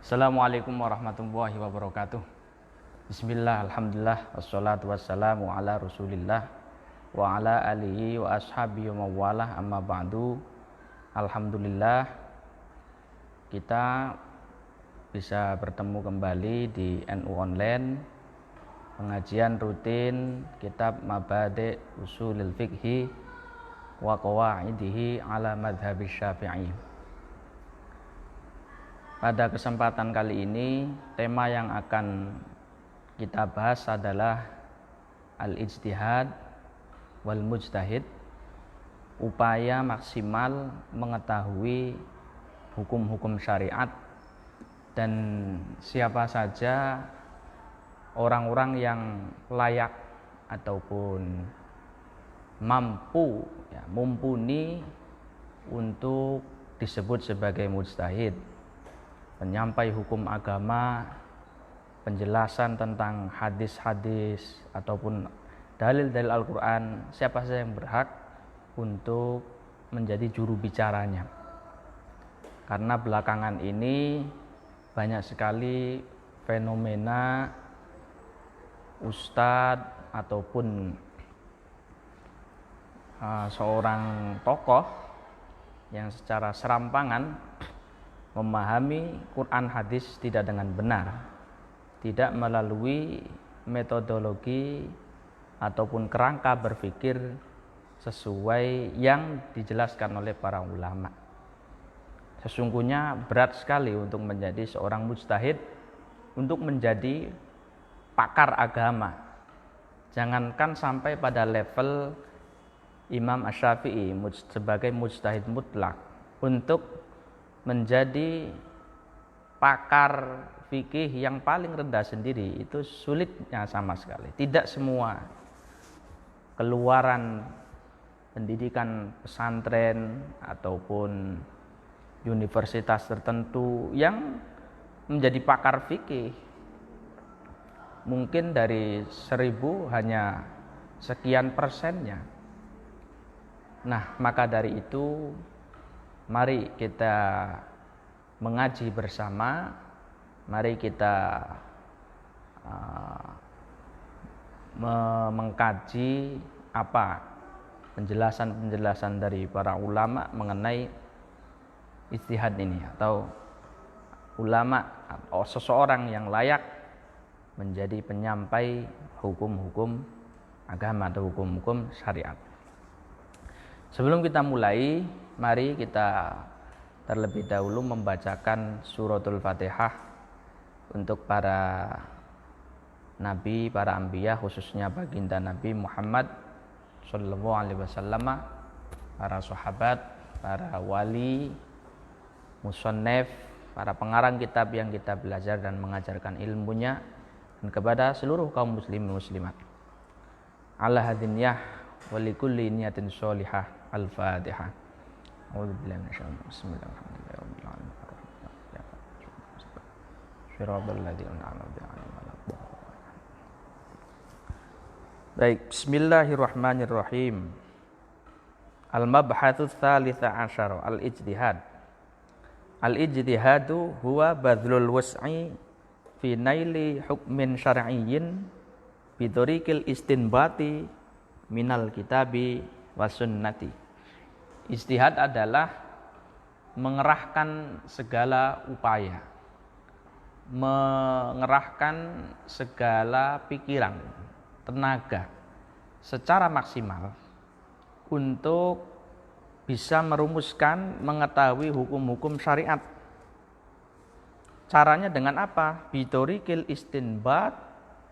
Assalamualaikum warahmatullahi wabarakatuh. Bismillah, alhamdulillah, wassalatu wassalamu ala rasulillah wa ala alihi wa ashabihi wa mawalah, amma ba'du. Alhamdulillah kita bisa bertemu kembali di NU Online, pengajian rutin kitab Mabadi' Ushulil Fiqhi wa Qawaidihi ala madhabi Syafi'i. Pada kesempatan kali ini, tema yang akan kita bahas adalah al-ijtihad wal mujtahid, upaya maksimal mengetahui hukum-hukum syariat dan siapa saja orang-orang yang layak ataupun mumpuni untuk disebut sebagai mujtahid, penyampai hukum agama, penjelasan tentang hadis-hadis ataupun dalil-dalil Al-Quran, siapa saja yang berhak untuk menjadi juru bicaranya. Karena belakangan ini banyak sekali fenomena ustadz ataupun seorang tokoh yang secara serampangan memahami Quran hadis tidak dengan benar, tidak melalui metodologi ataupun kerangka berpikir sesuai yang dijelaskan oleh para ulama. Sesungguhnya berat sekali untuk menjadi seorang mujtahid, untuk menjadi pakar agama. Jangankan sampai pada level Imam Asy-Syafi'i sebagai mujtahid mutlak, untuk menjadi pakar fikih yang paling rendah sendiri itu sulitnya sama sekali. Tidak semua keluaran pendidikan pesantren ataupun universitas tertentu yang menjadi pakar fikih, mungkin dari 1000 hanya sekian persennya. Nah, maka dari itu mari kita mengaji bersama, mari kita mengkaji apa penjelasan-penjelasan dari para ulama mengenai ijtihad ini, atau ulama atau seseorang yang layak menjadi penyampai hukum-hukum agama atau hukum-hukum syariat. Sebelum kita mulai, mari kita terlebih dahulu membacakan suratul Fatihah untuk para nabi, para anbiya, khususnya baginda Nabi Muhammad sallallahu alaihi wasallam, para sahabat, para wali, musannif, para pengarang kitab yang kita belajar dan mengajarkan ilmunya, dan kepada seluruh kaum muslimin muslimat. Ala hadiniyah wa likulli niyatin sholihah. Al-Fatihah. A'udzubillahi minasyaitonir rajim. Bismillahirrahmanirrahim. Shiratal ladzina an'amta 'alaihim. Baik, bismillahirrahmanirrahim. Al-mabhatsu tsalits asyara, al-ijtihad. Al-ijtihadu huwa badlul wus'i fi naili hukmin syar'iyyin bi thariqil istinbati minal kitabi wasunnati. Ijtihad adalah mengerahkan segala upaya, mengerahkan segala pikiran, tenaga secara maksimal untuk bisa merumuskan, mengetahui hukum-hukum syariat. Caranya dengan apa? Bitorikil istinbat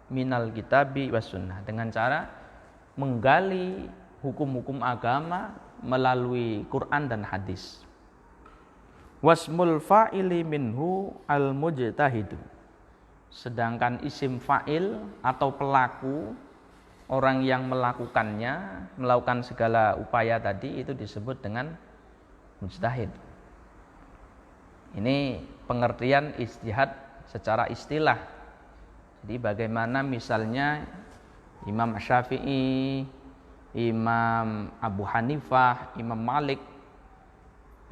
minal kitabi wasunnah, dengan cara menggali hukum-hukum agama melalui Quran dan hadis. Wasmul fa'ili minhu al-mujtahidu. Sedangkan isim fa'il atau pelaku, orang yang melakukannya, melakukan segala upaya tadi, itu disebut dengan mujtahid. Ini pengertian ijtihad secara istilah. Jadi bagaimana misalnya Imam Syafi'i, Imam Abu Hanifah, Imam Malik,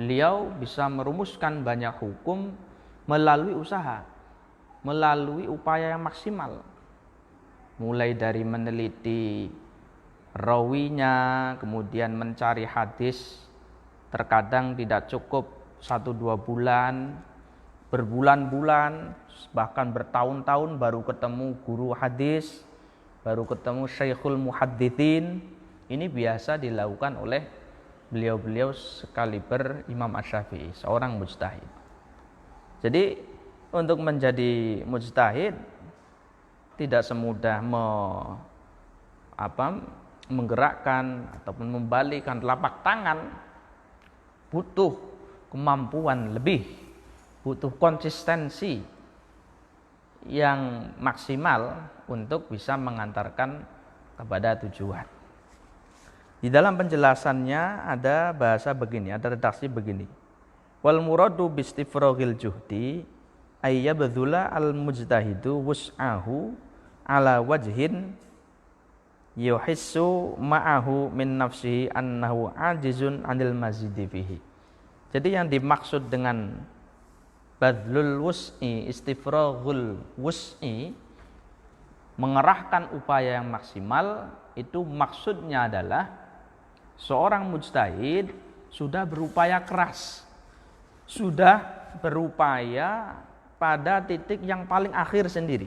beliau bisa merumuskan banyak hukum melalui usaha, melalui upaya yang maksimal. Mulai dari meneliti rawinya, kemudian mencari hadis, terkadang tidak cukup 1-2 bulan, berbulan-bulan, bahkan bertahun-tahun baru ketemu guru hadis, baru ketemu syekhul muhadditsin. Ini biasa dilakukan oleh beliau-beliau sekaliber Imam Asy-Syafi'i, seorang mujtahid. Jadi untuk menjadi mujtahid tidak semudah menggerakkan ataupun membalikkan telapak tangan, butuh kemampuan lebih, butuh konsistensi yang maksimal untuk bisa mengantarkan kepada tujuan. Di dalam penjelasannya ada bahasa begini, ada redaksi begini. Wal muradu bistifroghil juhdi ayyabdzula al mujtahidu wus'ahu ala wajhin yuhissu ma'ahu min nafsihi annahu ajizun 'anil mazidi fihi. Jadi yang dimaksud dengan badlul wus'i, istifroghul wus'i, mengerahkan upaya yang maksimal, itu maksudnya adalah seorang mujtahid sudah berupaya keras, sudah berupaya pada titik yang paling akhir sendiri.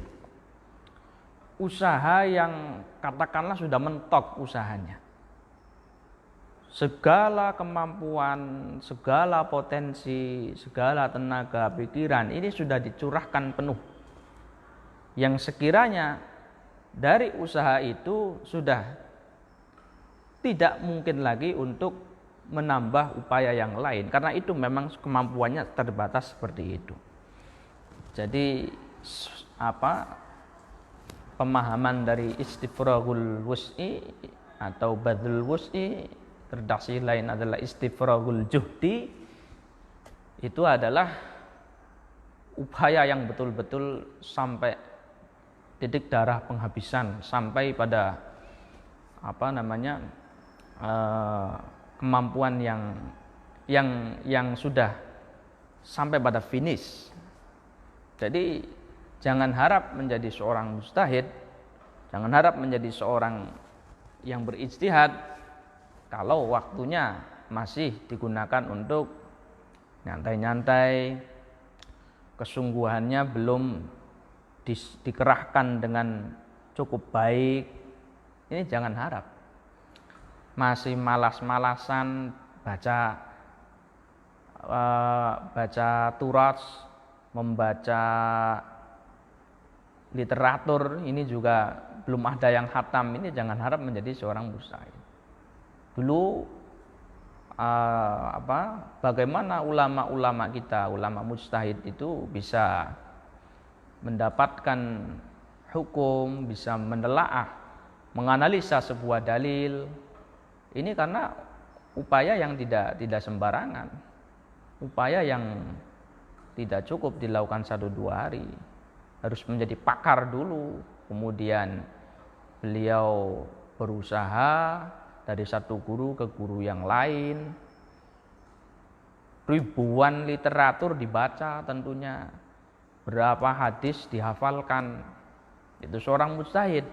Usaha yang katakanlah sudah mentok usahanya. Segala kemampuan, segala potensi, segala tenaga pikiran ini sudah dicurahkan penuh. Yang sekiranya dari usaha itu sudah tidak mungkin lagi untuk menambah upaya yang lain, karena itu memang kemampuannya terbatas seperti itu. Jadi pemahaman dari istifroghul wus'i atau badlul wus'i, redaksi lain adalah istifroghul juhdi, itu adalah upaya yang betul-betul sampai titik darah penghabisan, sampai pada kemampuan yang sudah sampai pada finish. Jadi jangan harap menjadi seorang mujtahid, jangan harap menjadi seorang yang berijtihad kalau waktunya masih digunakan untuk nyantai-nyantai, kesungguhannya belum dikerahkan dengan cukup baik. Ini jangan harap. Masih malas-malasan baca turas, membaca literatur, ini juga belum ada yang khatam. Ini jangan harap menjadi seorang mujtahid. Dulu bagaimana ulama-ulama kita, ulama mujtahid itu bisa mendapatkan hukum, bisa menelaah, menganalisa sebuah dalil. Ini karena upaya yang tidak sembarangan, upaya yang tidak cukup dilakukan 1-2 hari, harus menjadi pakar dulu. Kemudian beliau berusaha dari satu guru ke guru yang lain, ribuan literatur dibaca tentunya, berapa hadis dihafalkan. Itu seorang mujtahid,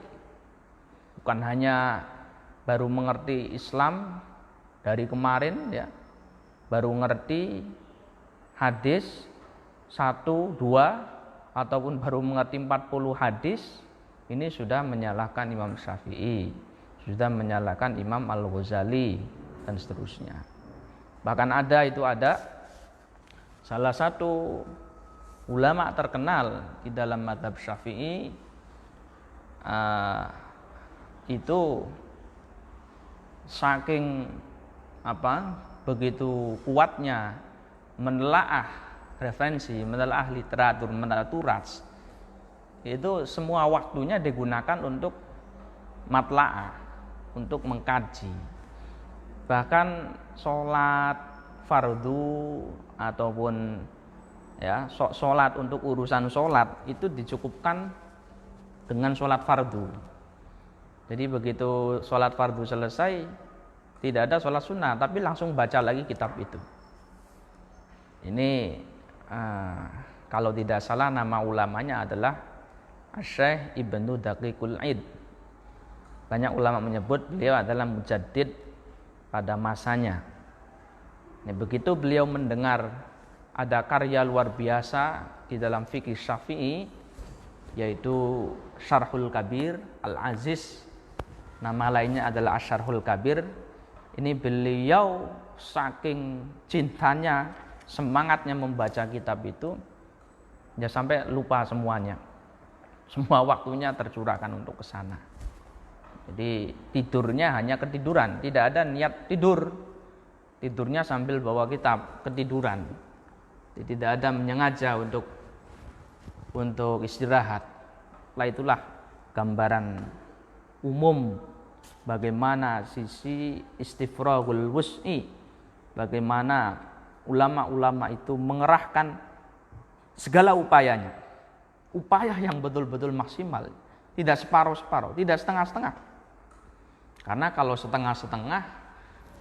bukan hanya baru mengerti Islam dari kemarin ya, baru ngerti hadis 1-2 ataupun baru mengerti 40 hadis, ini sudah menyalahkan Imam Syafi'i, sudah menyalahkan Imam Al-Ghazali dan seterusnya. Bahkan ada salah satu ulama terkenal di dalam mazhab Syafi'i, itu saking begitu kuatnya menelaah referensi, menelaah literatur, menelaah turas, itu semua waktunya digunakan untuk matlaah, untuk mengkaji. Bahkan sholat fardu ataupun sholat untuk urusan sholat itu dicukupkan dengan sholat fardu. Jadi begitu sholat fardu selesai, tidak ada sholat sunnah, tapi langsung baca lagi kitab itu. Ini Kalau tidak salah nama ulamanya adalah Asy-Syaikh Ibnu Daqiqul Id. Banyak ulama menyebut beliau adalah mujaddid pada masanya. Nah, begitu beliau mendengar ada karya luar biasa di dalam fikih Syafi'i, yaitu Syarhul Kabir Al-Aziz, nama lainnya adalah Asy-Syarhul Kabir. Ini beliau saking cintanya, semangatnya membaca kitab itu, ya sampai lupa semuanya. Semua waktunya tercurahkan untuk ke sana. Jadi tidurnya hanya ketiduran, tidak ada niat tidur. Tidurnya sambil bawa kitab, ketiduran. Jadi tidak ada menyengaja untuk istirahat. Itulah gambaran umum bagaimana sisi istifragul wus'i, bagaimana ulama-ulama itu mengerahkan segala upayanya, upaya yang betul-betul maksimal, tidak separuh-separuh, tidak setengah-setengah. Karena kalau setengah-setengah,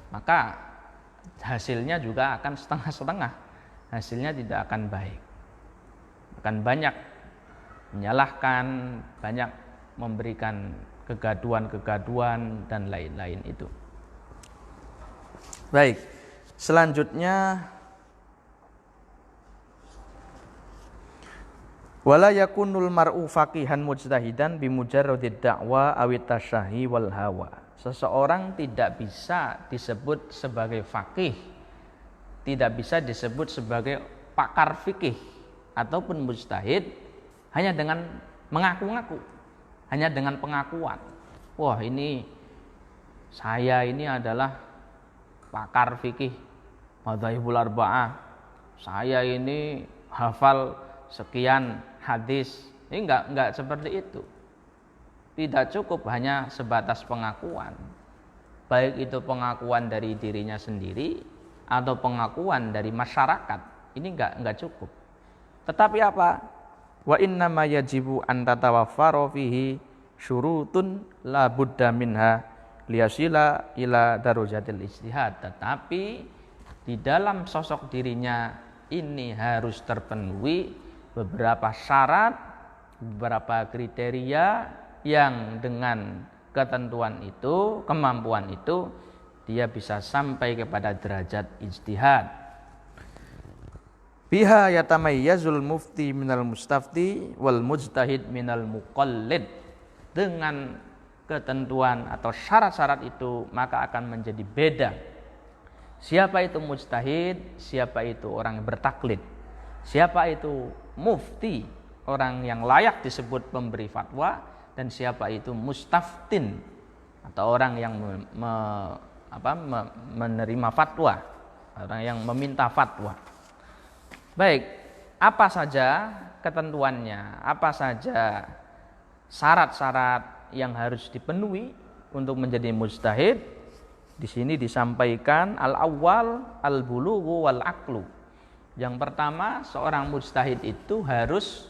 maka hasilnya juga akan setengah-setengah, hasilnya tidak akan baik, akan banyak menyalahkan, banyak memberikan kegaduan-kegaduan dan lain-lain itu. Baik, selanjutnya wala yakunul mar'u faqihan mujtahidan bimujarradid da'wa awit tasyahi wal hawa. Seseorang tidak bisa disebut sebagai faqih, tidak bisa disebut sebagai pakar fikih ataupun mujtahid hanya dengan mengaku-ngaku, hanya dengan pengakuan. Wah, ini saya ini adalah pakar fikih madzhabul arba'ah. Saya ini hafal sekian hadis. Ini enggak seperti itu. Tidak cukup hanya sebatas pengakuan. Baik itu pengakuan dari dirinya sendiri atau pengakuan dari masyarakat. Ini enggak cukup. Tetapi apa? Wa inna ma yajibu an tatawaffara fihi syurutun la budda minha liyasila ila darajatil ijtihad. Tetapi di dalam sosok dirinya ini harus terpenuhi beberapa syarat, beberapa kriteria yang dengan ketentuan itu, kemampuan itu, dia bisa sampai kepada derajat ijtihad. Biha yatamayyazul mufti minal mustafti wal mujtahid minal muqallid. Dengan ketentuan atau syarat-syarat itu maka akan menjadi beda. Siapa itu mujtahid, siapa itu orang yang bertaklid, siapa itu mufti, orang yang layak disebut pemberi fatwa, dan siapa itu mustaftin atau orang yang menerima fatwa, orang yang meminta fatwa. Baik, apa saja ketentuannya, apa saja syarat-syarat yang harus dipenuhi untuk menjadi mujtahid? Di sini disampaikan al-awwal al-bulughu wal aqlu. Yang pertama, seorang mujtahid itu harus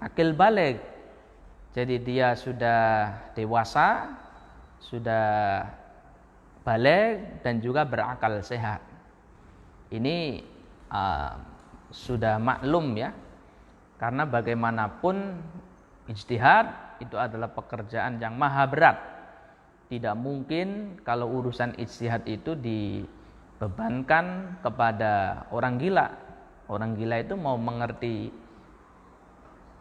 akil baligh. Jadi dia sudah dewasa, sudah baligh dan juga berakal sehat. Ini sudah maklum ya. Karena bagaimanapun ijtihad itu adalah pekerjaan yang maha berat. Tidak mungkin kalau urusan ijtihad itu dibebankan kepada orang gila. Orang gila itu mau mengerti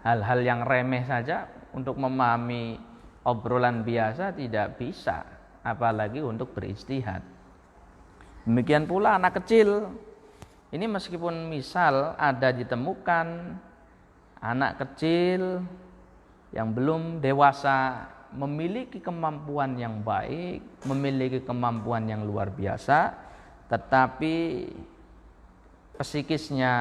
hal-hal yang remeh saja, untuk memahami obrolan biasa tidak bisa, apalagi untuk berijtihad. Demikian pula anak kecil. Ini meskipun misal ada ditemukan anak kecil yang belum dewasa memiliki kemampuan yang baik, memiliki kemampuan yang luar biasa, tetapi psikisnya,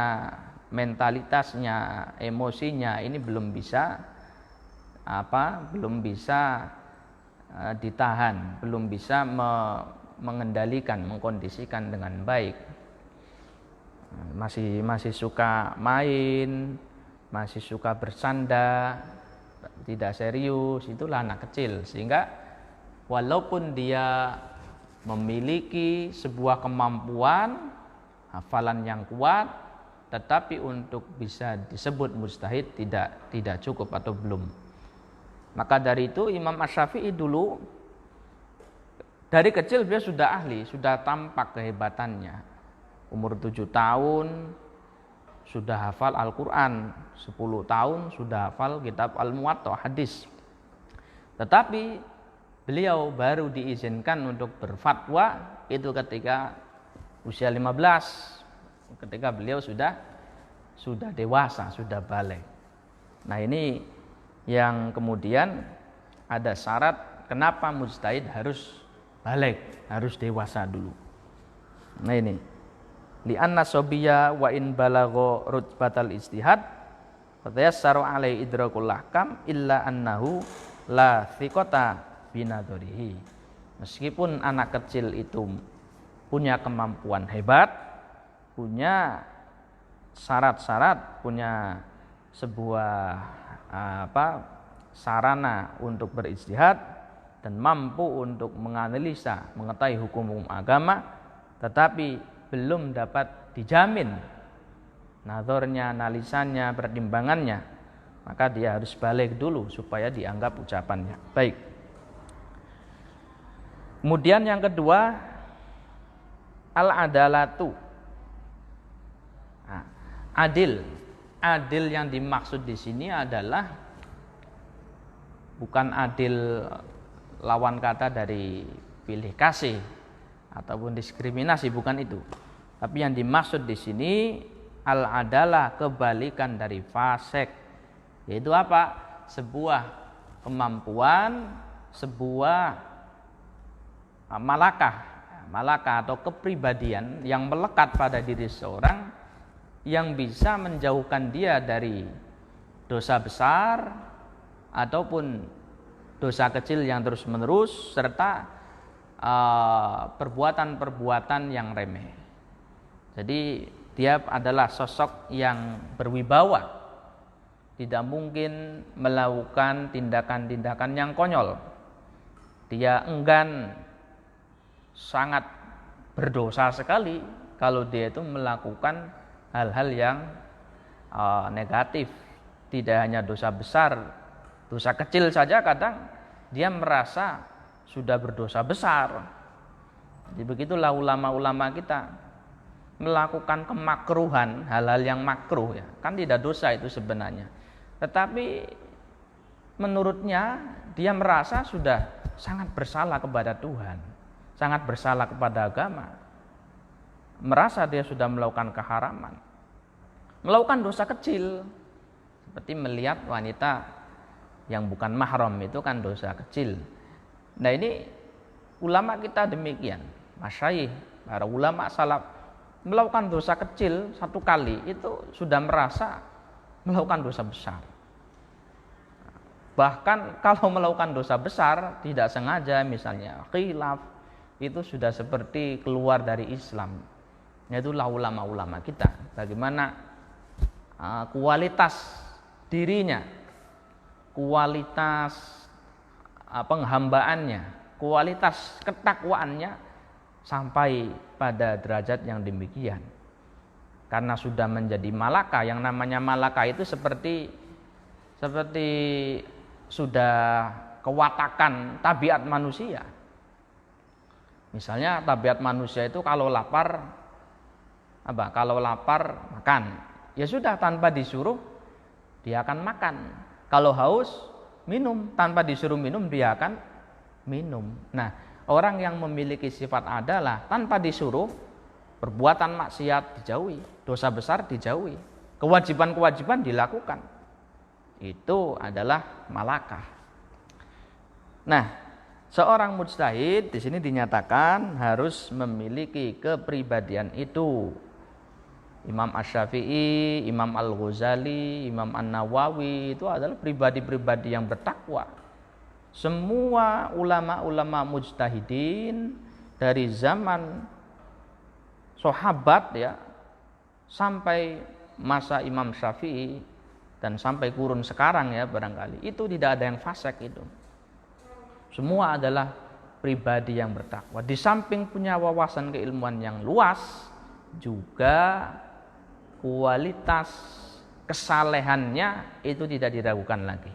mentalitasnya, emosinya ini belum bisa ditahan, belum bisa mengendalikan, mengkondisikan dengan baik. Masih suka main, masih suka bersanda, tidak serius, itulah anak kecil. Sehingga walaupun dia memiliki sebuah kemampuan hafalan yang kuat, tetapi untuk bisa disebut mujtahid tidak cukup atau belum. Maka dari itu Imam Asy-Syafi'i dulu dari kecil dia sudah ahli, sudah tampak kehebatannya. Umur 7 tahun sudah hafal Al-Quran, 10 tahun sudah hafal kitab Al-Muwatta hadis. Tetapi beliau baru diizinkan untuk berfatwa itu ketika usia 15, ketika beliau sudah dewasa, sudah balik. Nah ini yang kemudian ada syarat kenapa mujtahid harus balik, harus dewasa dulu. Nah ini li'anna sobiyya wa in balagha rutbatal ijtihad fatayassaru alaihi idrakul ahkam illa annahu la thiqata binadharihi. Meskipun anak kecil itu punya kemampuan hebat, punya syarat-syarat, punya sebuah sarana untuk berijtihad dan mampu untuk menganalisa, mengetahui hukum-hukum agama, tetapi belum dapat dijamin nazarnya, analisannya, pertimbangannya, maka dia harus balik dulu supaya dianggap ucapannya. Baik. Kemudian yang kedua, al-adalatu. Nah, adil yang dimaksud di sini adalah bukan adil lawan kata dari pilih kasih ataupun diskriminasi, bukan itu. Tapi yang dimaksud di sini al-adalah, kebalikan dari fasik. Yaitu apa? Sebuah kemampuan, sebuah malakah atau kepribadian yang melekat pada diri seorang yang bisa menjauhkan dia dari dosa besar ataupun dosa kecil yang terus-menerus serta perbuatan-perbuatan yang remeh. Jadi dia adalah sosok yang berwibawa, tidak mungkin melakukan tindakan-tindakan yang konyol. Dia enggan, sangat berdosa sekali kalau dia itu melakukan hal-hal yang negatif. Tidak hanya dosa besar, dosa kecil saja kadang dia merasa sudah berdosa besar. Jadi begitulah ulama-ulama kita melakukan kemakruhan, hal-hal yang makruh ya. Kan tidak dosa itu sebenarnya. Tetapi menurutnya dia merasa sudah sangat bersalah kepada Tuhan, sangat bersalah kepada agama. Merasa dia sudah melakukan keharaman, melakukan dosa kecil, seperti melihat wanita yang bukan mahram, itu kan dosa kecil. Nah ini ulama kita demikian, masyayikh, para ulama salaf melakukan dosa kecil satu kali itu sudah merasa melakukan dosa besar. Bahkan kalau melakukan dosa besar tidak sengaja, misalnya khilaf, itu sudah seperti keluar dari Islam. Itulah ulama-ulama kita, bagaimana kualitas dirinya, kualitas penghambaannya, kualitas ketakwaannya sampai pada derajat yang demikian. Karena sudah menjadi malaka, yang namanya malaka itu seperti sudah kewatakan tabiat manusia. Misalnya tabiat manusia itu kalau lapar makan, ya sudah tanpa disuruh dia akan makan. Kalau haus minum, tanpa disuruh minum dia akan minum. Nah, orang yang memiliki sifat adalah tanpa disuruh perbuatan maksiat dijauhi, dosa besar dijauhi, kewajiban-kewajiban dilakukan. Itu adalah malakah. Nah, seorang mujtahid di sini dinyatakan harus memiliki kepribadian itu. Imam Asy-Syafi'i, Imam Al-Ghazali, Imam An-Nawawi itu adalah pribadi-pribadi yang bertakwa. Semua ulama-ulama mujtahidin dari zaman sahabat ya sampai masa Imam Syafi'i dan sampai kurun sekarang ya barangkali, itu tidak ada yang fasik itu. Semua adalah pribadi yang bertakwa. Di samping punya wawasan keilmuan yang luas, juga kualitas kesalehannya itu tidak diragukan lagi.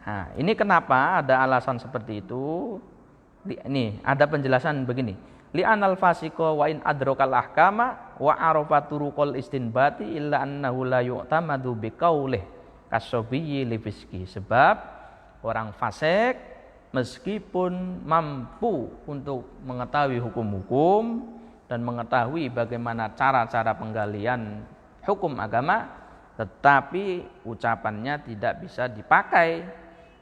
Nah, ini kenapa ada alasan seperti itu? Ini ada penjelasan begini. Li'anal fasiko wa in adrokal ahkama wa arafa turuqal istinbati illa annahu la yu'tamadu biqaulih kasobiyyi li fiski. Sebab orang fasik meskipun mampu untuk mengetahui hukum-hukum dan mengetahui bagaimana cara-cara penggalian hukum agama, tetapi ucapannya tidak bisa dipakai,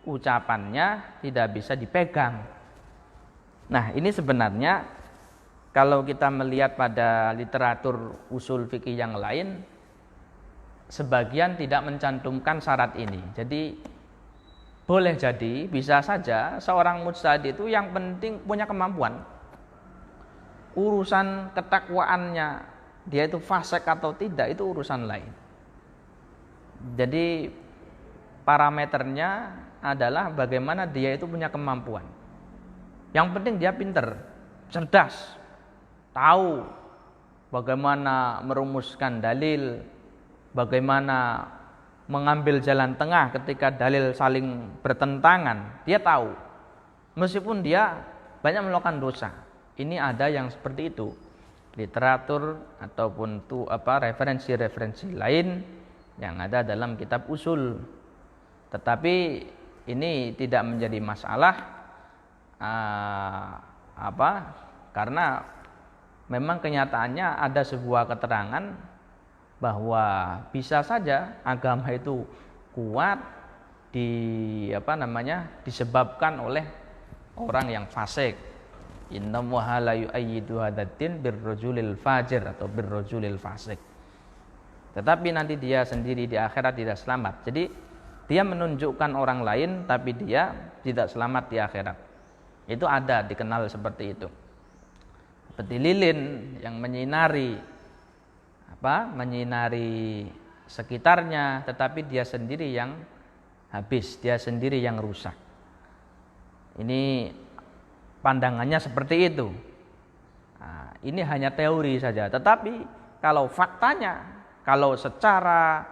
ucapannya tidak bisa dipegang. Nah, ini sebenarnya kalau kita melihat pada literatur usul fikih yang lain, sebagian tidak mencantumkan syarat ini. Jadi boleh jadi, bisa saja seorang mujtahid itu yang penting punya kemampuan. Urusan ketakwaannya, dia itu fasik atau tidak, itu urusan lain. Jadi parameternya adalah bagaimana dia itu punya kemampuan. Yang penting dia pinter, cerdas, tahu bagaimana merumuskan dalil, bagaimana mengambil jalan tengah ketika dalil saling bertentangan. Dia tahu, meskipun dia banyak melakukan dosa. Ini ada yang seperti itu, literatur ataupun referensi-referensi lain yang ada dalam kitab usul. Tetapi ini tidak menjadi masalah karena memang kenyataannya ada sebuah keterangan bahwa bisa saja agama itu kuat disebabkan oleh orang yang fasik. Innallaha la yu'ayyidu hadzal-din birrajulil fajir atau birrajulil fasik. Tetapi nanti dia sendiri di akhirat tidak selamat. Jadi dia menunjukkan orang lain tapi dia tidak selamat di akhirat. Itu ada, dikenal seperti itu. Seperti lilin yang menyinari sekitarnya, tetapi dia sendiri yang habis, dia sendiri yang rusak. Ini pandangannya seperti itu. Nah, ini hanya teori saja. Tetapi kalau faktanya, kalau secara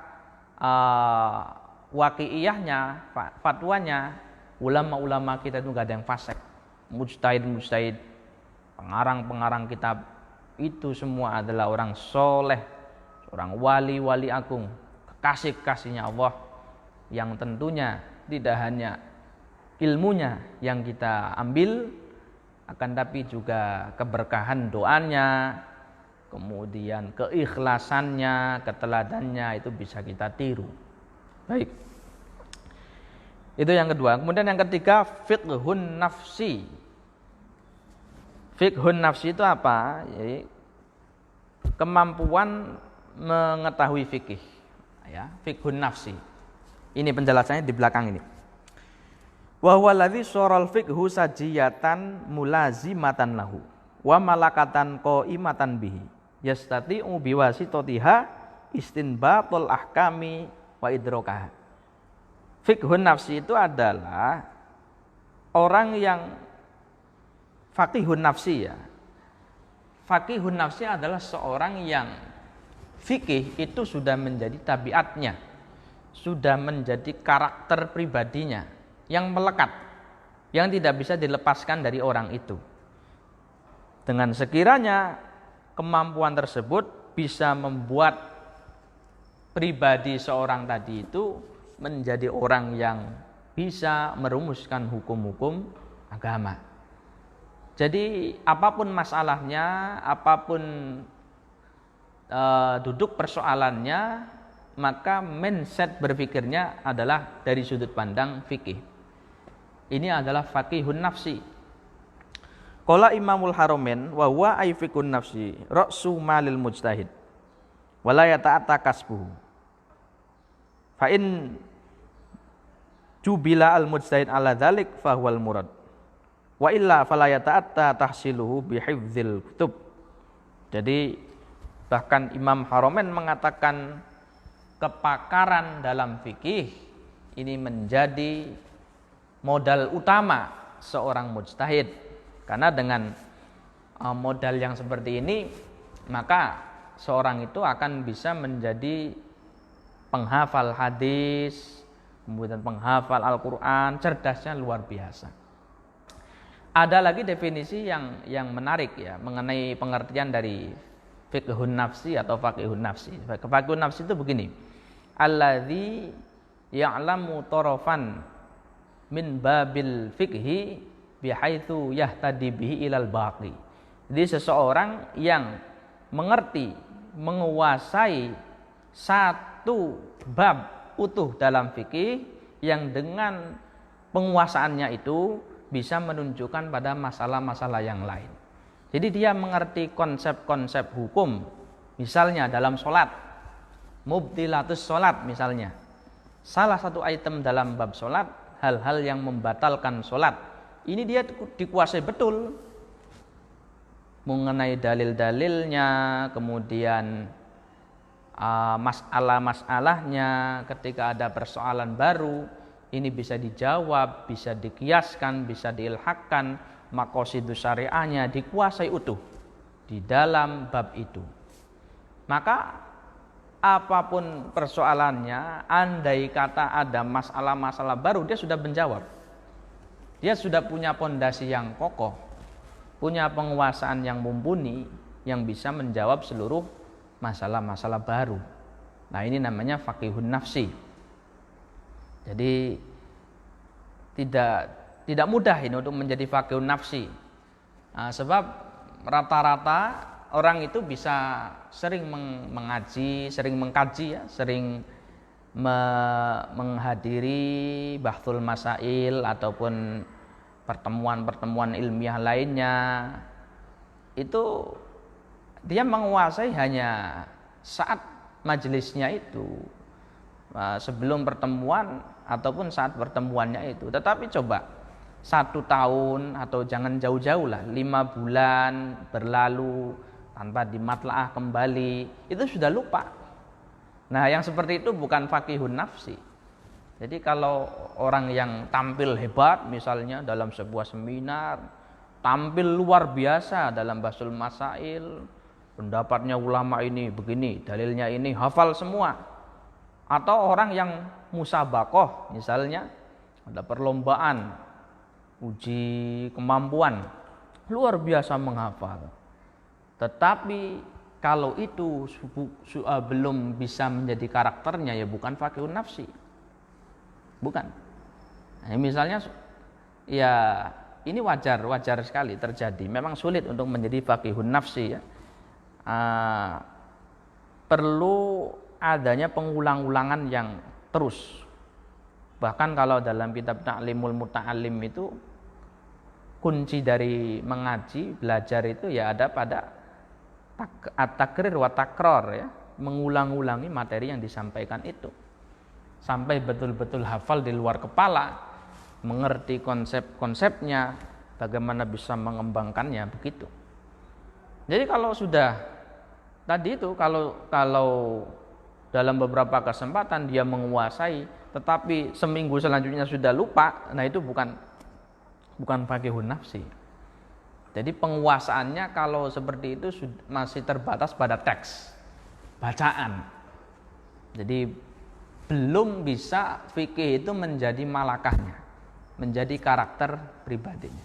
waqi'iyahnya, fatwanya, ulama-ulama kita itu gak ada yang fasik. Mujtahid, pengarang-pengarang kitab itu semua adalah orang soleh, orang wali-wali agung, kekasih-kasihnya Allah, yang tentunya tidak hanya ilmunya yang kita ambil, akan tapi juga keberkahan doanya, kemudian keikhlasannya, keteladannya itu bisa kita tiru. Baik, itu yang kedua. Kemudian yang ketiga, fiqhun nafsi. Fiqhun nafsi itu apa? Jadi, kemampuan mengetahui fikih, ya, fiqhun nafsi. Ini penjelasannya di belakang ini. Wa huwa allazi syaral fiqhu sajiyatan mulazimatan lahu wa malakatan qaimatan bihi yastati'u biwasitatiha istinbatul ahkami wa idrakaha. Fiqhun nafsi itu adalah orang yang faqihun nafsi, ya. Faqihun nafsi adalah seorang yang fikih itu sudah menjadi tabiatnya, sudah menjadi karakter pribadinya, yang melekat, yang tidak bisa dilepaskan dari orang itu. Dengan sekiranya kemampuan tersebut bisa membuat pribadi seorang tadi itu menjadi orang yang bisa merumuskan hukum-hukum agama. Jadi apapun masalahnya, apapun duduk persoalannya, maka mindset berpikirnya adalah dari sudut pandang fikih. Ini adalah faqihun nafsi. Qala Imamul Haramain wa huwa aifikun nafsi ra'su malil mujtahid wa la yata'atta kasbuhu. Fa in jubila al mujtahid ala dzalik fa huwal murad. Wa illa fala yata'atta tahsiluhu bi hifdzil kutub. Jadi bahkan Imam Haramain mengatakan kepakaran dalam fikih ini menjadi modal utama seorang mujtahid, karena dengan modal yang seperti ini maka seorang itu akan bisa menjadi penghafal hadis, kemudian penghafal Al-Quran, cerdasnya luar biasa. Ada lagi definisi yang menarik ya mengenai pengertian dari fiqhun nafsi atau faqihun nafsi. Faqihun nafsi itu begini. Alladzi ya'lamu tarafan min babil fiqhi bihaitsu yahtadi bihi ilal baqi. Jadi seseorang yang mengerti, menguasai satu bab utuh dalam fikih yang dengan penguasaannya itu bisa menunjukkan pada masalah-masalah yang lain. Jadi dia mengerti konsep-konsep hukum, misalnya dalam sholat, mubtilatus sholat misalnya. Salah satu item dalam bab sholat, hal-hal yang membatalkan sholat. Ini dia dikuasai betul. Mengenai dalil-dalilnya, kemudian masalah-masalahnya, ketika ada persoalan baru, ini bisa dijawab, bisa dikiaskan, bisa diilhakkan, maqasidus syariahnya dikuasai utuh di dalam bab itu. Maka apapun persoalannya, andai kata ada masalah-masalah baru, dia sudah menjawab. Dia sudah punya pondasi yang kokoh, punya penguasaan yang mumpuni, yang bisa menjawab seluruh masalah-masalah baru. Nah, ini namanya faqihun nafsi. Jadi tidak mudah ini untuk menjadi faqihun nafsi. Nah, sebab rata-rata orang itu bisa sering mengaji, sering mengkaji ya, sering menghadiri bahthul masail ataupun pertemuan-pertemuan ilmiah lainnya. Itu dia menguasai hanya saat majelisnya itu, sebelum pertemuan ataupun saat pertemuannya itu. Tetapi coba 1 tahun atau jangan jauh-jauh lah, 5 bulan berlalu tanpa dimatlaah kembali, itu sudah lupa. Nah, yang seperti itu bukan faqihun nafsi. Jadi kalau orang yang tampil hebat misalnya dalam sebuah seminar, tampil luar biasa dalam bahsul masail, pendapatnya ulama ini begini, dalilnya ini, hafal semua. Atau orang yang musabaqah misalnya, ada perlombaan uji kemampuan, luar biasa menghafal. Tetapi kalau itu belum bisa menjadi karakternya, ya bukan faqihun nafsi. Bukan. Nah, misalnya ya ini wajar sekali terjadi. Memang sulit untuk menjadi faqihun nafsi ya. Perlu adanya pengulang-ulangan yang terus. Bahkan kalau dalam kitab Ta'limul Muta'allim itu, kunci dari mengaji, belajar itu ya ada pada at-takrir wa takror ya, mengulang-ulangi materi yang disampaikan itu sampai betul-betul hafal di luar kepala, mengerti konsep-konsepnya, bagaimana bisa mengembangkannya, begitu. Jadi kalau sudah tadi itu, kalau dalam beberapa kesempatan dia menguasai, tetapi seminggu selanjutnya sudah lupa, nah itu bukan faqihun nafsi. Jadi penguasaannya kalau seperti itu masih terbatas pada teks, bacaan. Jadi belum bisa fikih itu menjadi malakahnya, menjadi karakter pribadinya.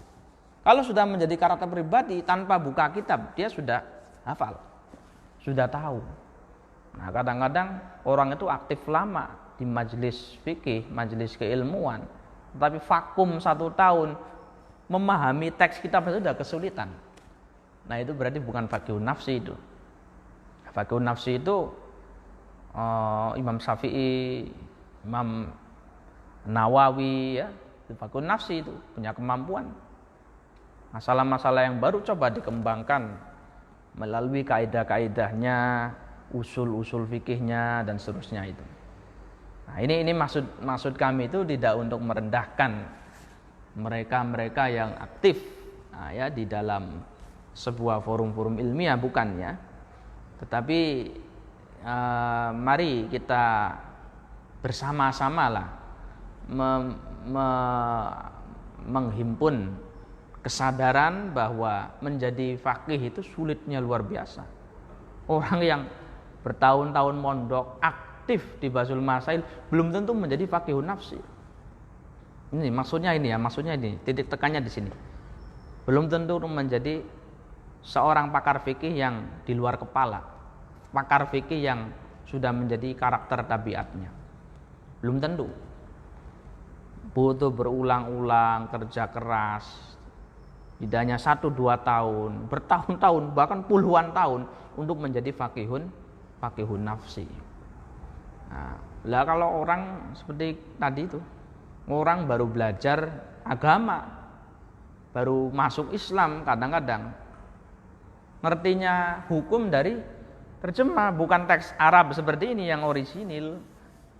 Kalau sudah menjadi karakter pribadi tanpa buka kitab, dia sudah hafal, sudah tahu. Nah, kadang-kadang orang itu aktif lama di majelis fikih, majelis keilmuan, tapi vakum 1 tahun, memahami teks kitab itu sudah kesulitan. Nah, itu berarti bukan faqihun nafsi itu. Faqihun nafsi itu Imam Syafi'i, Imam Nawawi ya, itu faqihun nafsi, itu punya kemampuan. Masalah-masalah yang baru coba dikembangkan melalui kaidah-kaidahnya, usul-usul fikihnya dan seterusnya itu. Nah, ini maksud kami itu tidak untuk merendahkan mereka yang aktif ya di dalam sebuah forum-forum ilmiah, bukan ya. Tetapi mari kita bersama-sama lah menghimpun kesadaran bahwa menjadi faqih itu sulitnya luar biasa. Orang yang bertahun-tahun mondok, aktif di Bahsul Masail, belum tentu menjadi faqihun nafsi. Ini maksudnya ini, titik tekannya di sini. Belum tentu menjadi seorang pakar fikih yang di luar kepala, pakar fikih yang sudah menjadi karakter tabiatnya. Belum tentu. Butuh berulang-ulang, kerja keras, tidak hanya 1-2 tahun, bertahun-tahun, bahkan puluhan tahun untuk menjadi faqihun nafsi. Nah, kalau orang seperti tadi itu, orang baru belajar agama, baru masuk Islam, kadang-kadang ngertinya hukum dari terjemah, bukan teks Arab seperti ini yang orisinil,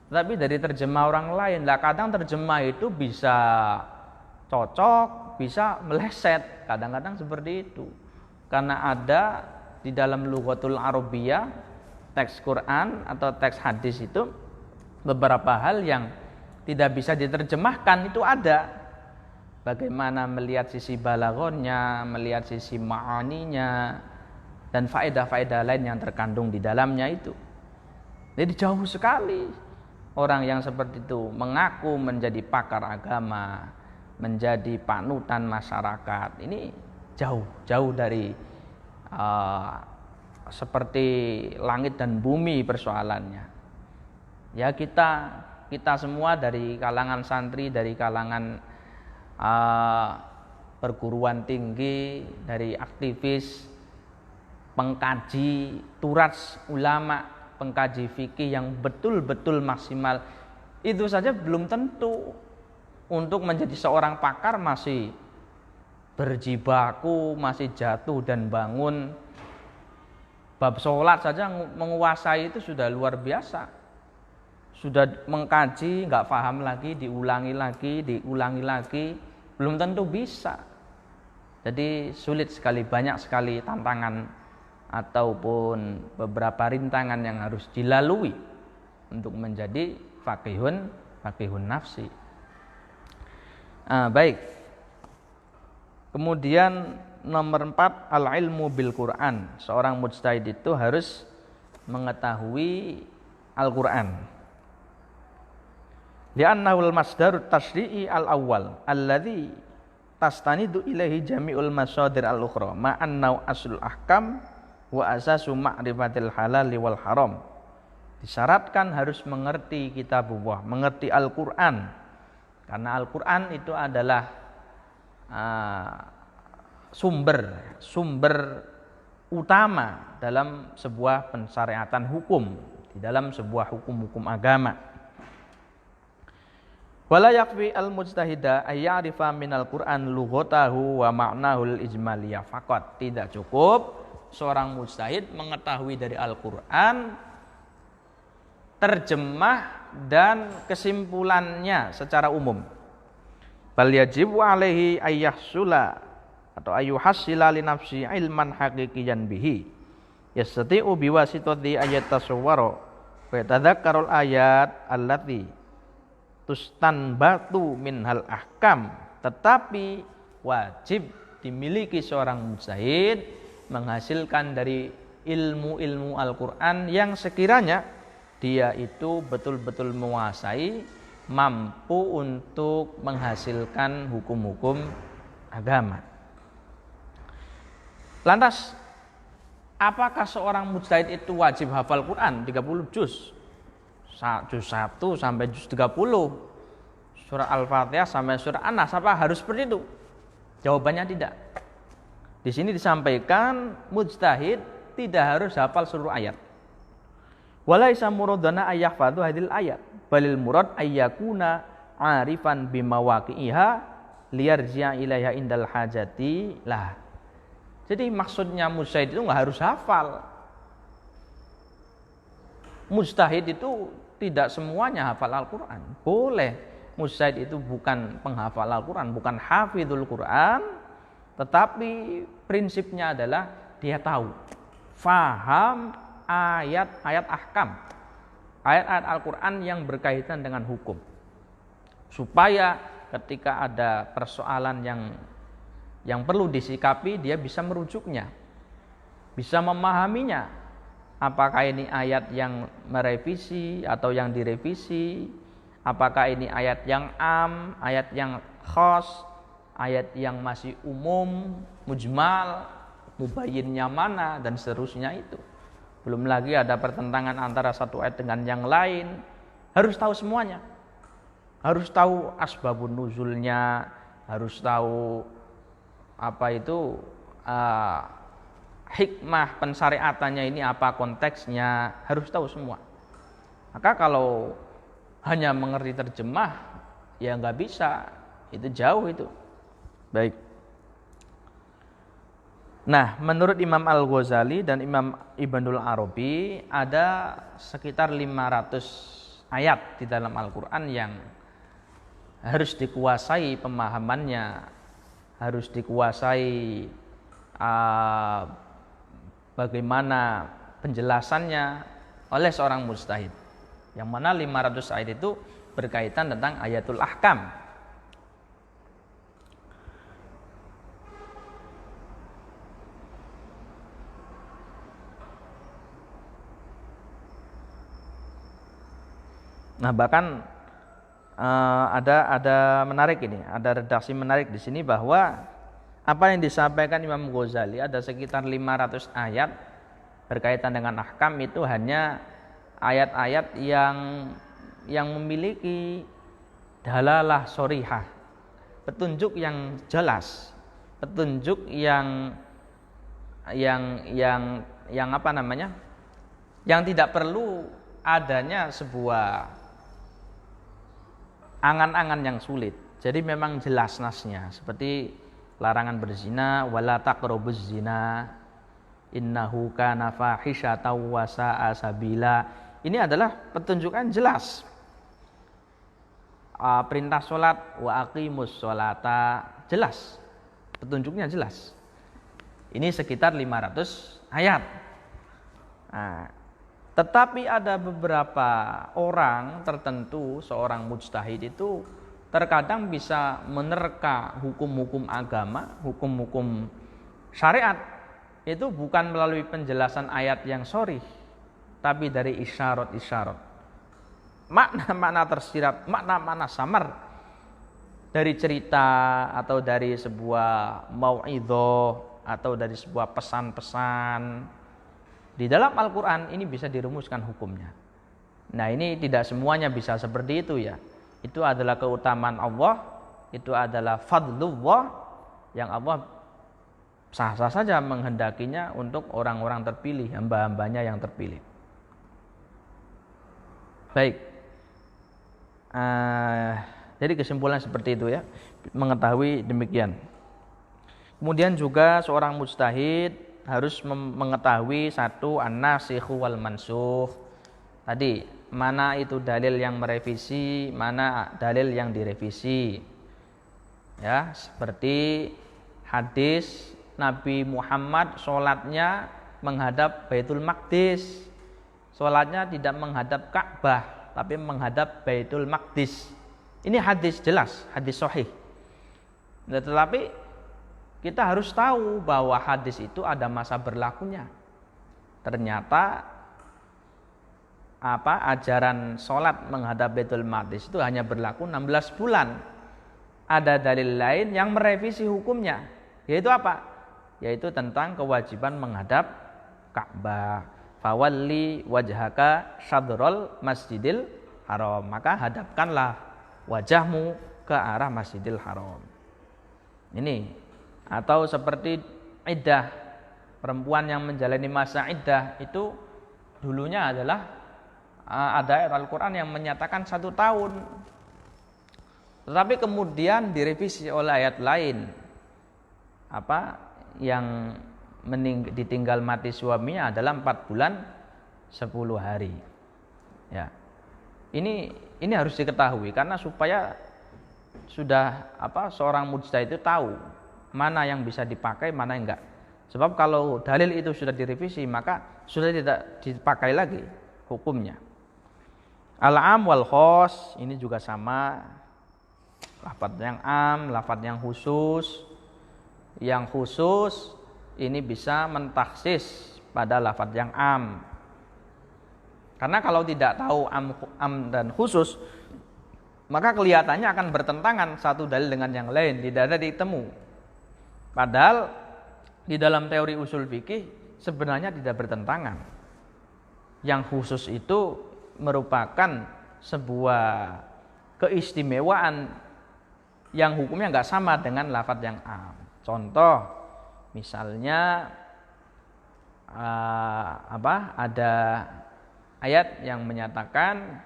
tapi dari terjemah orang lain. Lah kadang terjemah itu bisa cocok, bisa meleset, kadang-kadang seperti itu. Karena ada di dalam lughatul Arabiyyah, teks Quran atau teks hadis itu beberapa hal yang tidak bisa diterjemahkan itu ada. Bagaimana melihat sisi balaghonnya, melihat sisi ma'aninya, dan faedah-faedah lain yang terkandung di dalamnya itu. Jadi jauh sekali orang yang seperti itu mengaku menjadi pakar agama, menjadi panutan masyarakat. Ini jauh dari seperti langit dan bumi persoalannya. Ya kita semua dari kalangan santri, dari kalangan perguruan tinggi, dari aktivis, pengkaji, turas ulama, pengkaji fikih yang betul-betul maksimal, itu saja belum tentu untuk menjadi seorang pakar. Masih berjibaku, masih jatuh dan bangun. Bab sholat saja menguasai itu sudah luar biasa. Sudah mengkaji, nggak paham lagi, diulangi lagi, belum tentu bisa. Jadi sulit sekali, banyak sekali tantangan ataupun beberapa rintangan yang harus dilalui untuk menjadi faqihun nafsi. Baik. Kemudian nomor 4, al-ilmu bil Quran. Seorang mujtahid itu harus mengetahui Al-Quran. Li'annahu al-masdarut tashri'i al-awwal alladhi tastanidu ilaihi jami'ul masadir al-ukhra ma'annau aslul ahkam wa asasu ma'rifatil halal wal haram. Disyaratkan harus mengerti kitabullah, mengerti Al-Quran, karena Al-Quran itu adalah sumber utama dalam sebuah pensyariatan hukum, di dalam sebuah hukum-hukum agama. Wala yakfi al-mujtahida ayyarifa minal Qur'an lughatahu wa ma'nahul ijmaliyah faqat. Tidak cukup seorang mujtahid mengetahui dari Al-Quran terjemah dan kesimpulannya secara umum. Bal yajibu alaihi ayyahsula atau ayyuhassila li nafsi ilman haqiqiyan bihi yastati'u biwasitati ayat tasawwara wa yatadzakkarul ayat allati tustanbatu minhal ahkam. Tetapi wajib dimiliki seorang mujtahid menghasilkan dari ilmu-ilmu Al-Quran yang sekiranya dia itu betul-betul menguasai, mampu untuk menghasilkan hukum-hukum agama. Lantas, apakah seorang mujtahid itu wajib hafal Quran 30 juz? Juz 1 sampai juz 30, surah Al-Fatihah sampai surah An-Nas, apa harus seperti itu? Jawabannya tidak. Di sini disampaikan mujtahid tidak harus hafal seluruh ayat. Walaisa muradana ayyahfadhu hadil ayat, balil murad ayyakuna arifan bimawaqi'iha liyarji'a ilaiha indal hajati lah. Jadi maksudnya mujtahid itu enggak harus hafal. Mujtahid itu tidak semuanya hafal Al-Quran. Boleh mujtahid itu bukan penghafal Al-Quran, bukan hafidhul Quran, tetapi prinsipnya adalah dia tahu, faham ayat-ayat ahkam, ayat-ayat Al-Quran yang berkaitan dengan hukum, supaya ketika ada persoalan yang perlu disikapi, dia bisa merujuknya, bisa memahaminya, apakah ini ayat yang merevisi atau yang direvisi, apakah ini ayat yang am, ayat yang khas, ayat yang masih umum, mujmal, mubayyinnya mana, dan seterusnya itu. Belum lagi ada pertentangan antara satu ayat dengan yang lain. Harus tahu semuanya. Harus tahu asbabun nuzulnya, harus tahu apa itu hikmah pensyariatannya ini apa, konteksnya, harus tahu semua. Maka kalau hanya mengerti terjemah, ya nggak bisa, itu jauh itu. Baik. Nah, menurut Imam Al-Ghazali dan Imam Ibnul Arabi ada sekitar 500 ayat di dalam Al-Quran yang harus dikuasai pemahamannya, harus dikuasai bagaimana penjelasannya oleh seorang mujtahid. Yang mana 500 ayat itu berkaitan tentang ayatul ahkam. Nah, bahkan ada menarik ini, ada redaksi menarik di sini bahwa apa yang disampaikan Imam Ghazali ada sekitar 500 ayat berkaitan dengan ahkam itu hanya ayat-ayat yang memiliki dalalah sorihah, petunjuk yang jelas, petunjuk yang apa namanya, yang tidak perlu adanya sebuah angan-angan yang sulit. Jadi memang jelas nasnya, seperti larangan berzina, wala taqrabuz zina, innahu kana fahisyatan wa sa'a sabila. Ini adalah petunjukan jelas. Perintah sholat, wa aqimus sholata, jelas, petunjuknya jelas. Ini sekitar 500 ayat. Nah, tetapi ada beberapa orang tertentu, seorang mujtahid itu terkadang bisa menerka hukum-hukum agama, hukum-hukum syariat itu bukan melalui penjelasan ayat yang sharih, tapi dari isyarat-isyarat. Makna-makna tersirat, makna-makna samar dari cerita atau dari sebuah mau'idhah atau dari sebuah pesan-pesan. Di dalam Al-Quran ini bisa dirumuskan hukumnya. Nah, ini tidak semuanya bisa seperti itu ya. Itu adalah keutamaan Allah, itu adalah fadlullah yang Allah sah-sah saja menghendakinya untuk orang-orang terpilih, hamba-hambanya yang terpilih. Baik. Jadi kesimpulan seperti itu ya, mengetahui demikian. Kemudian juga seorang mujtahid harus mengetahui satu an-nasikh wal mansukh. Tadi mana itu dalil yang merevisi, mana dalil yang direvisi. Ya, seperti hadis Nabi Muhammad sholatnya menghadap Baitul Maqdis. Sholatnya tidak menghadap Ka'bah, tapi menghadap Baitul Maqdis. Ini hadis jelas, hadis sahih. Nah, tetapi kita harus tahu bahwa hadis itu ada masa berlakunya. Ternyata ajaran sholat menghadap Baitul Maqdis itu hanya berlaku 16 bulan. Ada dalil lain yang merevisi hukumnya, yaitu apa? Yaitu tentang kewajiban menghadap Ka'bah. Fawalli wajhaka syadrul masjidil haram. Maka hadapkanlah wajahmu ke arah Masjidil Haram. Ini. Atau seperti iddah, perempuan yang menjalani masa iddah itu dulunya adalah ada ayat Al-Quran yang menyatakan 1 tahun, tetapi kemudian direvisi oleh ayat lain, yang ditinggal mati suaminya adalah 4 bulan 10 hari. Ya, ini harus diketahui karena supaya sudah seorang mujtahid itu tahu mana yang bisa dipakai, mana yang enggak. Sebab kalau dalil itu sudah direvisi, maka sudah tidak dipakai lagi hukumnya. Al-am wal khos, ini juga sama. Lafadz yang am, lafadz yang khusus. Yang khusus ini bisa mentaksis pada lafadz yang am. Karena kalau tidak tahu am dan khusus, maka kelihatannya akan bertentangan satu dalil dengan yang lain, tidak ada ditemu. Padahal di dalam teori usul fikih sebenarnya tidak bertentangan. Yang khusus itu merupakan sebuah keistimewaan yang hukumnya nggak sama dengan lafadz yang am. Contoh, misalnya ada ayat yang menyatakan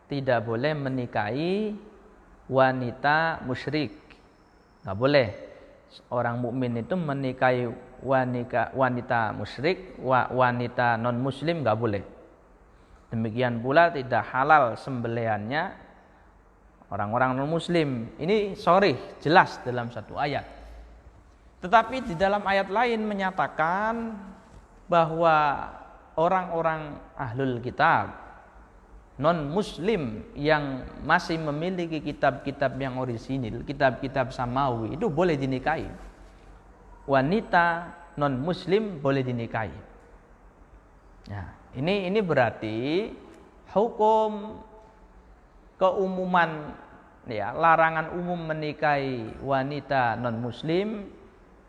tidak boleh menikahi wanita musyrik. Nggak boleh. Orang mukmin itu menikahi wanita musyrik, wanita non muslim nggak boleh. Demikian pula tidak halal sembelihannya orang-orang non muslim. Ini sharih jelas dalam satu ayat. Tetapi di dalam ayat lain menyatakan bahwa orang-orang ahlul kitab non muslim yang masih memiliki kitab-kitab yang orisinil, kitab-kitab samawi, itu boleh dinikahi. Wanita non muslim boleh dinikahi. Nah, ini berarti hukum keumuman, ya, larangan umum menikahi wanita non muslim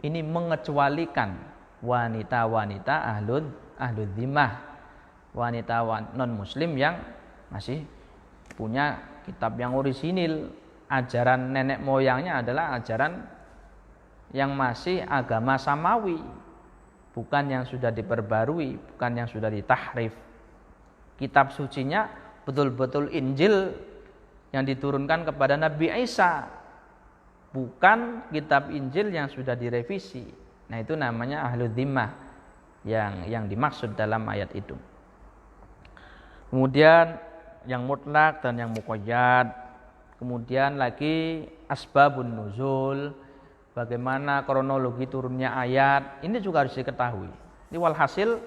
ini mengecualikan wanita-wanita ahlul dhimmah, wanita non muslim yang masih punya kitab yang orisinil, ajaran nenek moyangnya adalah ajaran yang masih agama samawi, bukan yang sudah diperbarui, bukan yang sudah ditahrif. Kitab sucinya betul-betul Injil yang diturunkan kepada Nabi Isa, bukan kitab Injil yang sudah direvisi. Nah, itu namanya ahlul dhimmah yang dimaksud dalam ayat itu. Kemudian yang mutlak dan yang muqayyad. Kemudian lagi asbabun nuzul, bagaimana kronologi turunnya ayat, ini juga harus diketahui. Ini walhasil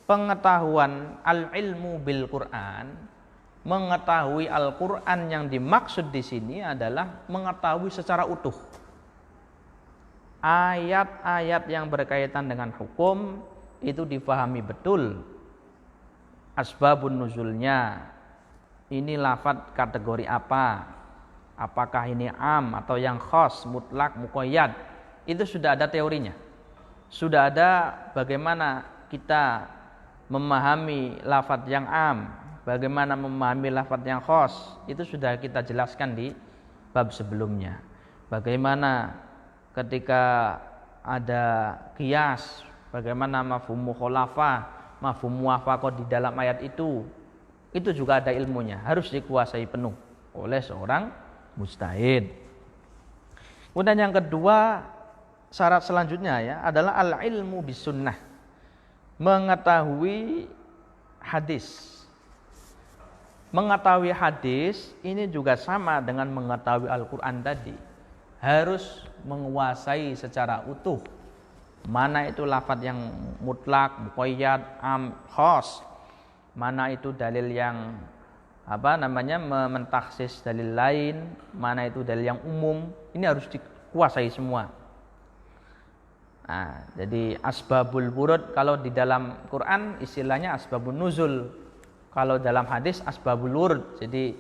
pengetahuan al-ilmu bil Quran, mengetahui Al-Quran yang dimaksud di sini adalah mengetahui secara utuh ayat-ayat yang berkaitan dengan hukum, itu difahami betul asbabun nuzulnya, ini lafadz kategori apa, apakah ini am atau yang khas, mutlak, muqayyad, itu sudah ada teorinya, sudah ada bagaimana kita memahami lafadz yang am, bagaimana memahami lafadz yang khas, itu sudah kita jelaskan di bab sebelumnya. Bagaimana ketika ada qiyas, bagaimana mafhum mukhalafah, mafhum muwafaqah di dalam ayat itu juga ada ilmunya, harus dikuasai penuh oleh seorang mujtahid. Kemudian yang kedua, syarat selanjutnya ya adalah al-ilmu bisunnah, mengetahui hadis. Mengetahui hadis ini juga sama dengan mengetahui Al-Quran tadi, harus menguasai secara utuh mana itu lafadz yang mutlak, muqayyad, am, khas, mana itu dalil yang mentaksis dalil lain, mana itu dalil yang umum, ini harus dikuasai semua. Nah, jadi asbabul wurud kalau di dalam Quran istilahnya asbabun nuzul, kalau dalam hadis asbabul wurud. Jadi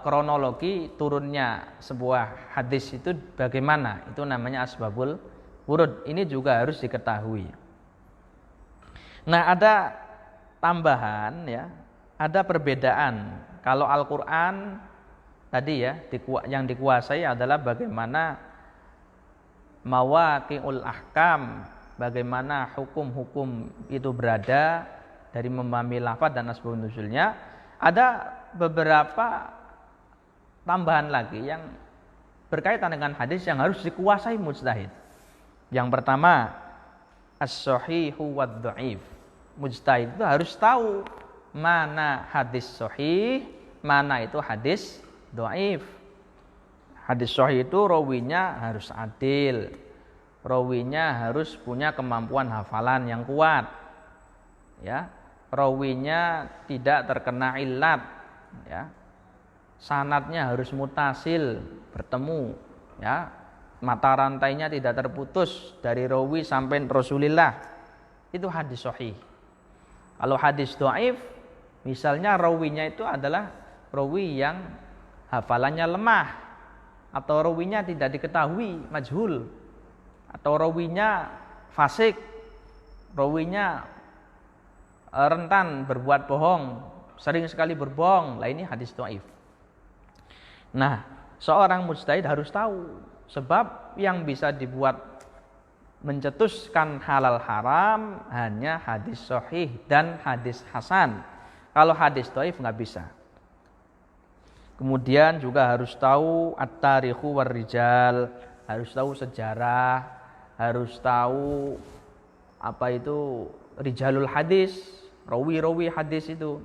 kronologi turunnya sebuah hadis itu bagaimana, itu namanya asbabul wurud. Ini juga harus diketahui. Nah, ada tambahan ya, ada perbedaan. Kalau Al-Quran tadi ya, yang dikuasai adalah bagaimana mawaqi'ul ahkam, bagaimana hukum-hukum itu berada dari memahami lafaz dan asbabun nuzulnya. Ada beberapa tambahan lagi yang berkaitan dengan hadis yang harus dikuasai mujtahid. Yang pertama, as-sahihu wad-dhaif. Mujtahid itu harus tahu mana hadis sahih, mana itu hadis dhaif. Hadis sahih itu rawinya harus adil, rawinya harus punya kemampuan hafalan yang kuat, ya, rawinya tidak terkena illat, ya, sanadnya harus mutasil, bertemu, ya, mata rantainya tidak terputus dari rawi sampai Rasulullah, itu hadis sahih. Kalau hadis dhaif, misalnya rawinya itu adalah rawi yang hafalannya lemah, atau rawinya tidak diketahui, majhul, atau rawinya fasik, rawinya rentan berbuat bohong, sering sekali berbohong. Lah ini hadis dhaif. Nah, seorang mujtahid harus tahu, sebab yang bisa dibuat mencetuskan halal haram hanya hadis sahih dan hadis hasan. Kalau hadis dhaif nggak bisa. Kemudian juga harus tahu at-tarikhu war rijal, harus tahu sejarah, harus tahu apa itu rijalul hadis, rawi-rawi hadis itu.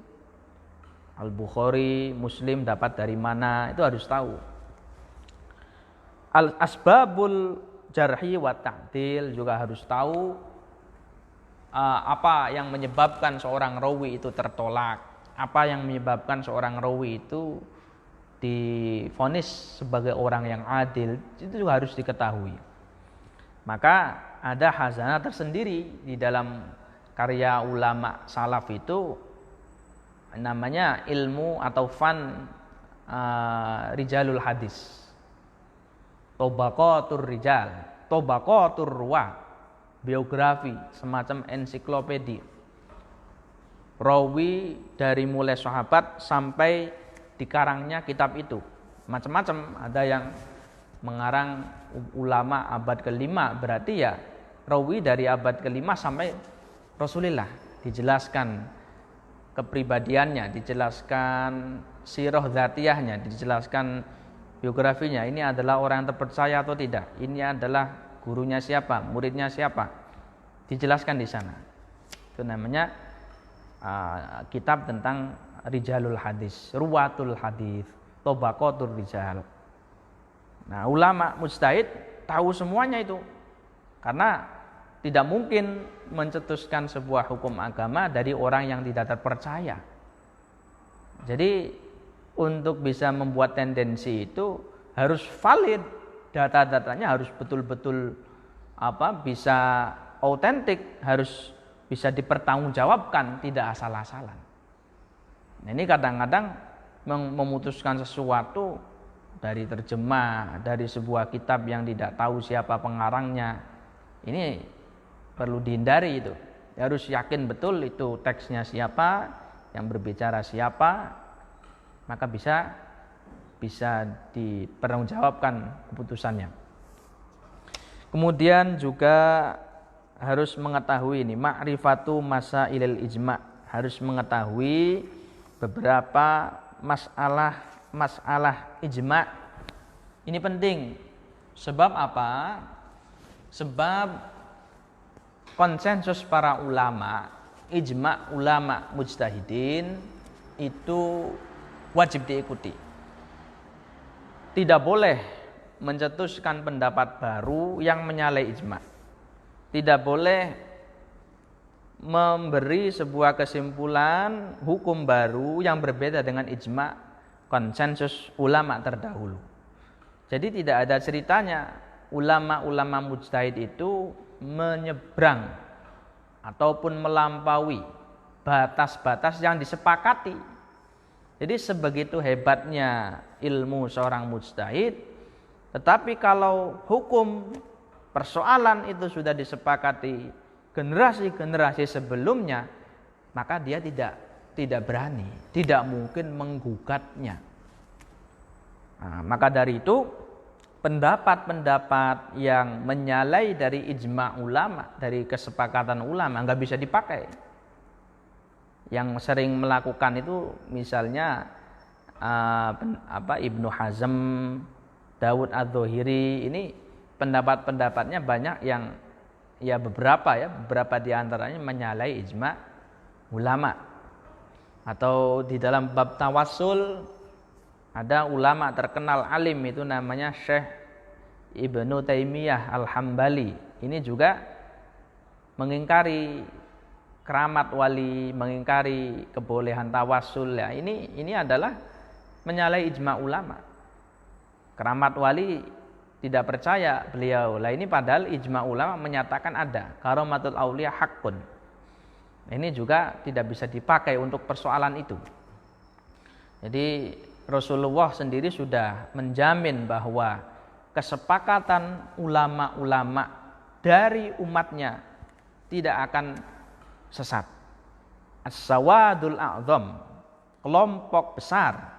Al-Bukhari, Muslim dapat dari mana, itu harus tahu. Al-asbabul jarhi wa ta'dil juga harus tahu apa yang menyebabkan seorang rawi itu tertolak, apa yang menyebabkan seorang rawi itu divonis sebagai orang yang adil, itu juga harus diketahui. Maka ada khazanah tersendiri di dalam karya ulama salaf itu, namanya ilmu atau fan rijalul hadis, Tabaqatur rijal, Tabaqatur ruwah, biografi, semacam ensiklopedia. Rawi dari mulai sahabat sampai dikarangnya kitab itu. Macam-macam, ada yang mengarang ulama abad ke-5, berarti ya rawi dari abad ke-5 sampai Rasulullah, dijelaskan kepribadiannya, dijelaskan sirah dzatiyahnya, dijelaskan biografinya, ini adalah orang yang terpercaya atau tidak, ini adalah gurunya siapa, muridnya siapa, dijelaskan di sana. Itu namanya kitab tentang rijalul hadis, ruwatul hadis, tabaqatur rijal. Nah, ulama mujtahid tahu semuanya itu, karena tidak mungkin mencetuskan sebuah hukum agama dari orang yang tidak terpercaya. Jadi untuk bisa membuat tendensi itu harus valid, data-datanya harus betul-betul bisa autentik, harus bisa dipertanggungjawabkan, tidak asal-asalan. Nah, ini kadang-kadang memutuskan sesuatu dari terjemah, dari sebuah kitab yang tidak tahu siapa pengarangnya, ini perlu dihindari itu. Harus yakin betul itu teksnya siapa, yang berbicara siapa, maka bisa dipertanggungjawabkan keputusannya. Kemudian juga harus mengetahui ini ma'rifatu masailil ijma', harus mengetahui beberapa masalah ijma'. Ini penting. Sebab apa? Sebab konsensus para ulama, ijma' ulama mujtahidin itu wajib diikuti. Tidak boleh mencetuskan pendapat baru yang menyalahi ijma'. Tidak boleh memberi sebuah kesimpulan hukum baru yang berbeda dengan ijma' konsensus ulama terdahulu. Jadi tidak ada ceritanya ulama-ulama mujtahid itu menyeberang ataupun melampaui batas-batas yang disepakati. Jadi sebegitu hebatnya ilmu seorang mujtahid, tetapi kalau hukum persoalan itu sudah disepakati generasi-generasi sebelumnya, maka dia tidak berani, tidak mungkin menggugatnya. Nah, maka dari itu pendapat-pendapat yang menyalahi dari ijma' ulama, dari kesepakatan ulama, nggak bisa dipakai. Yang sering melakukan itu misalnya Ibnu Hazm, Dawud Adz-Dzahiri, ini pendapat-pendapatnya banyak yang beberapa diantaranya menyalahi ijma' ulama. Atau di dalam bab tawassul ada ulama terkenal alim itu namanya Syekh Ibnu Taimiyah Al-Hambali. Ini juga mengingkari keramat wali, mengingkari kebolehan tawassul. Ya, ini adalah menyalahi ijma' ulama. Keramat wali tidak percaya beliau. Lah ini padahal ijma' ulama menyatakan ada karamatul auliya haqqun. Ini juga tidak bisa dipakai untuk persoalan itu. Jadi Rasulullah sendiri sudah menjamin bahwa kesepakatan ulama-ulama dari umatnya tidak akan sesat. As-sawadul a'zam, kelompok besar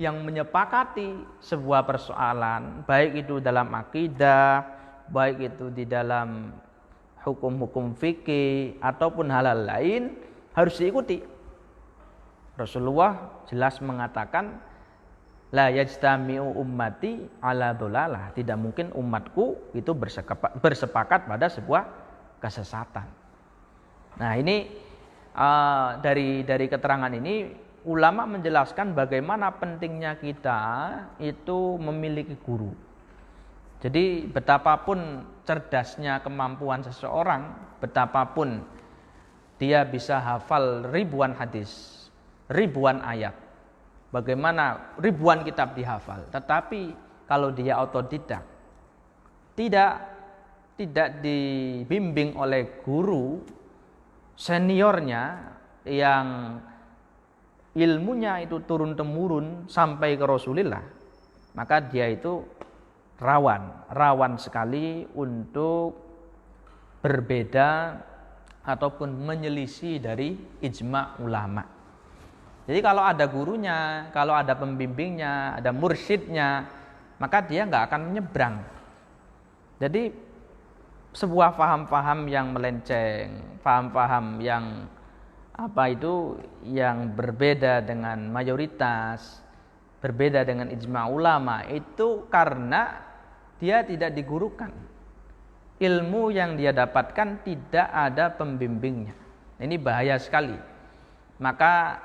yang menyepakati sebuah persoalan, baik itu dalam akidah, baik itu di dalam hukum-hukum fikih ataupun hal-hal lain, harus diikuti. Rasulullah jelas mengatakan, la yajtami'u ummati ala dhalalah, tidak mungkin umatku itu bersepakat pada sebuah kesesatan. Nah, ini dari keterangan ini ulama menjelaskan bagaimana pentingnya kita itu memiliki guru. Jadi betapapun cerdasnya kemampuan seseorang, betapapun dia bisa hafal ribuan hadis, ribuan ayat, bagaimana ribuan kitab dihafal, tetapi kalau dia otodidak, tidak dibimbing oleh guru seniornya yang ilmunya itu turun-temurun sampai ke Rasulullah, maka dia itu rawan sekali untuk berbeda ataupun menyelisih dari ijma' ulama. Jadi kalau ada gurunya, kalau ada pembimbingnya, ada mursyidnya, maka dia nggak akan menyeberang. Jadi sebuah paham-paham yang melenceng, paham-paham yang yang berbeda dengan mayoritas, berbeda dengan ijma' ulama, itu karena dia tidak digurukan. Ilmu yang dia dapatkan tidak ada pembimbingnya. Ini bahaya sekali. Maka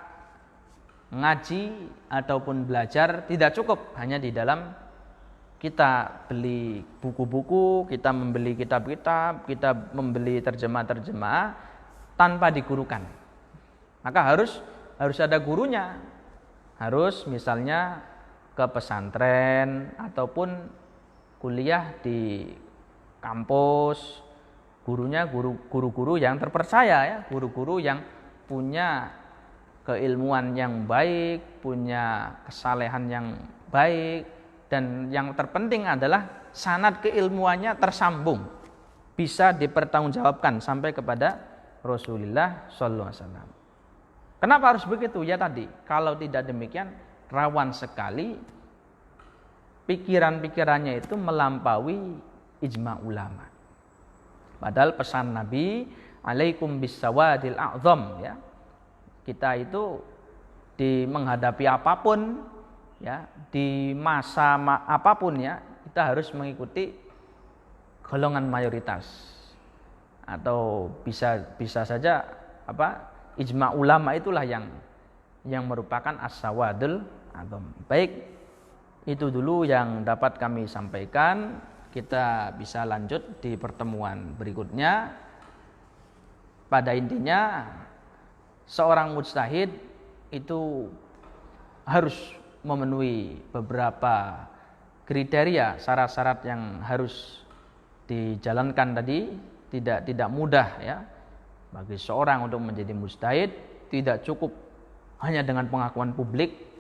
ngaji ataupun belajar tidak cukup hanya di dalam kita beli buku-buku, kita membeli kitab-kitab, kita membeli terjemah-terjemah tanpa digurukan. Maka harus ada gurunya. Harus misalnya ke pesantren ataupun kuliah di kampus, gurunya guru-guru yang terpercaya ya, guru-guru yang punya keilmuan yang baik, punya kesalehan yang baik, dan yang terpenting adalah sanad keilmuannya tersambung, bisa dipertanggungjawabkan sampai kepada Rasulullah sallallahu alaihi wasallam. Kenapa harus begitu? Ya tadi, kalau tidak demikian rawan sekali pikiran-pikirannya itu melampaui ijma' ulama. Padahal pesan Nabi, alaikum bisawadil a'zam, ya. Kita itu menghadapi apapun, ya, di masa apapun, ya, kita harus mengikuti golongan mayoritas, atau bisa saja ijma' ulama itulah yang merupakan as-sawadul a'zam. Baik, itu dulu yang dapat kami sampaikan. Kita bisa lanjut di pertemuan berikutnya. Pada intinya, seorang mujtahid itu harus memenuhi beberapa kriteria, syarat-syarat yang harus dijalankan tadi. Tidak mudah ya bagi seorang untuk menjadi mujtahid. Tidak cukup hanya dengan pengakuan publik,